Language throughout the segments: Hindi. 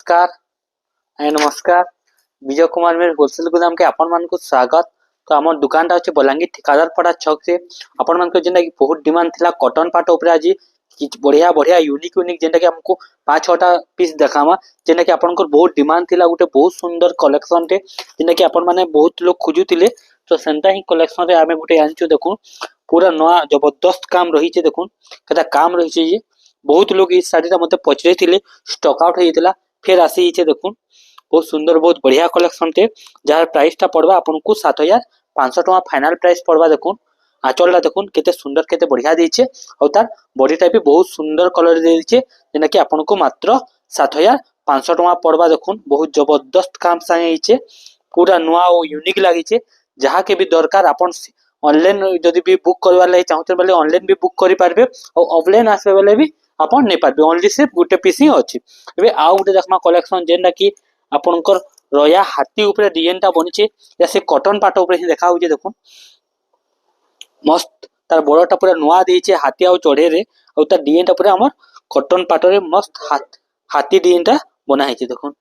नमस्कार नमस्कार विजय कुमार मेरे होलसेल गोदाम के आपण मान को स्वागत। तो आम दुकान अच्छे बलांगीर ठिकादार पड़ा छक से आपण मान जेनटा कि बहुत डिमांड थिला कॉटन पाट ऊपर आज बढ़िया बढ़िया यूनिक यूनिक जेनटा कि हमको 5-6टा पीस देखामा जेनटा कि आपनकर बहुत डिमांड थिला गोटे बहुत सुंदर कलेक्शन टे जेनटा कि आपण माने बहुत लोग खोजुतिले। तो सेंता ही कलेक्शन रे आमे गोटे आनछु देखु पूरा नया जबरदस्त काम रही छे। देखु केटा काम रही छे ये बहुत लोग इस साड़ी मते पचरे थिले स्टॉक आउट होइतिला फिर आसी छे। देखु बहुत सुंदर बहुत बढ़िया कलेक्शन टे जार प्राइस टा पड़वा आपनको 7500 टका फाइनल प्राइस पड़वा। देखुन आंचल देखुन केते सुंदर केते बढ़िया देछे और तार बॉडी टाइप भी बहुत सुंदर कलर देछे जेना कि आपनको मात्र 7500 टका पड़वा। देखुन बहुत जबरदस्त काम संगे छे पूरा नुआ और यूनिक लागि छे जहा के भी दरकार आपन ऑनलाइन जदी भी बुक करवा ले चाहते बेले ऑनलाइन भी बुक करि पारबे और ऑफलाइन आसे बेले भी आपन नै पारबे ओनली सिर्फ गुटे पीस ही अछि। एबे आउ गुटे देखमा कलेक्शन जेना कि आपनकर रया हाथी ऊपर डिजाइन टा बनिचे या से कॉटन पाट ऊपर ही देखा होजे। देखुन मस्त तार बड़टा पूरा नुआ देइचे हाथी आ चढ़े रे और तार डिजाइन टा पूरा हमर कॉटन पाट रे मस्त हाथी डिजाइन टा बना हिचे। देखुन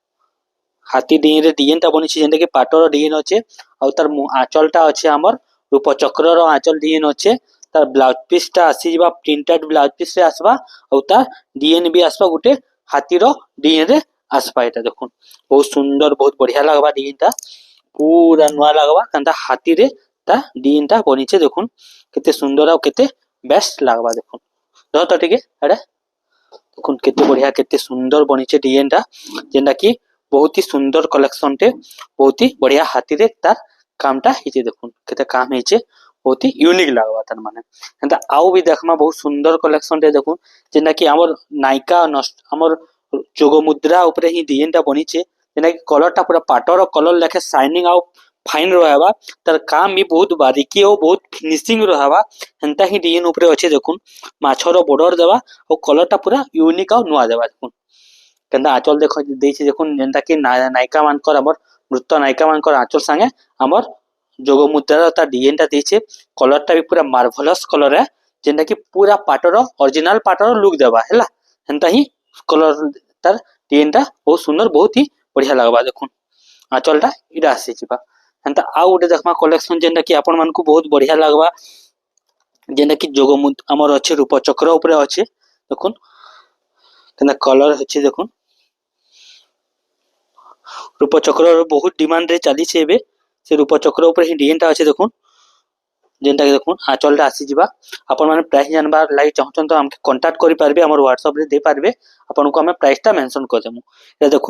हाथी डिजाइन रे डिजाइन टा बनिचे जेंटा कि पाटर डिजाइन अच्छे और तार आंचल टा अच्छे हमर रूप चक्र रो आंचल डिजाइन अच्छे तार ब्लाउज पीस टा आसी जिबा प्रिंटेड ब्लाउज पीस रे आसबा और तार डिजाइन भी आसबा गुटे हाथी रो डिजाइन रे आसबा। एटा देखुन बहुत सुंदर बहुत बढ़िया लगबा डिजाइन टा पूरा नुआ लगबा कंदा हाथी रे ता डिजाइन टा बनिचे। देखुन केते सुंदर और केते बेस्ट लगबा। देखुन दो तो ठीक है अरे देखुन केते बढ़िया केते सुंदर बनिचे डिजाइन टा जेंटा कि बहुत ही सुंदर कलेक्शन टे बहुत ही बढ़िया हाथी रे तार काम टा हिचे। देखुन केते काम हिचे बहुत ही यूनिक लगबा तार माने एंता आउ भी देखमा बहुत सुंदर कलेक्शन टे। देखुन जेना कि हमर नायिका नष्ट हमर जोग मुद्रा ऊपर ही डिजाइन टा बनिचे जेना कि कलर टा पूरा पाटर कलर लेखे शाइनिंग आउ फाइन रहबा तार काम भी बहुत बारीकी और बहुत फिनिशिंग रहबा एंता ही डिजाइन ऊपर अच्छे। देखुन माछर बॉर्डर देबा और कलर टा पूरा यूनिक और नुआ देबा। देखुन केंदा आंचल देखो देइछे देखुन जेंता कि नायिका मानकर हमर नृत्य नायिका मानकर आंचल संगे हमर जोग मुद्रा ता डिजाइन टा देइछे कलर टा भी पूरा मार्वेलस कलर है जेंटा कि पूरा पाटर ओरिजिनल पाटर लुक देबा हैला एंता ही कलर तार डिजाइन टा बहुत सुंदर बहुत ही बढ़िया लगबा। देखुन आंचल टा इडा आसी जिबा एंता आउ गुटे देखमा कलेक्शन जेंटा कि आपन मान को बहुत बढ़िया लगबा जेंटा कि जोग हमर अच्छे रूप चक्र ऊपर अच्छे। देखुन केना कलर अच्छे देखुन रूप चक्र बहुत डिमांड रे चली छे एबे से रूप चक्र ऊपर ही डिजाइन टा अच्छे। देखुन जेंटा कि देखुन आंचल टा आसी जिबा आपन माने प्राइस जानबार लागि चाहछन तो हमके कांटेक्ट करि पारबे हमर WhatsApp रे दे पारबे आपन को हमें प्राइस टा मेंशन कर देमु। ए देखुन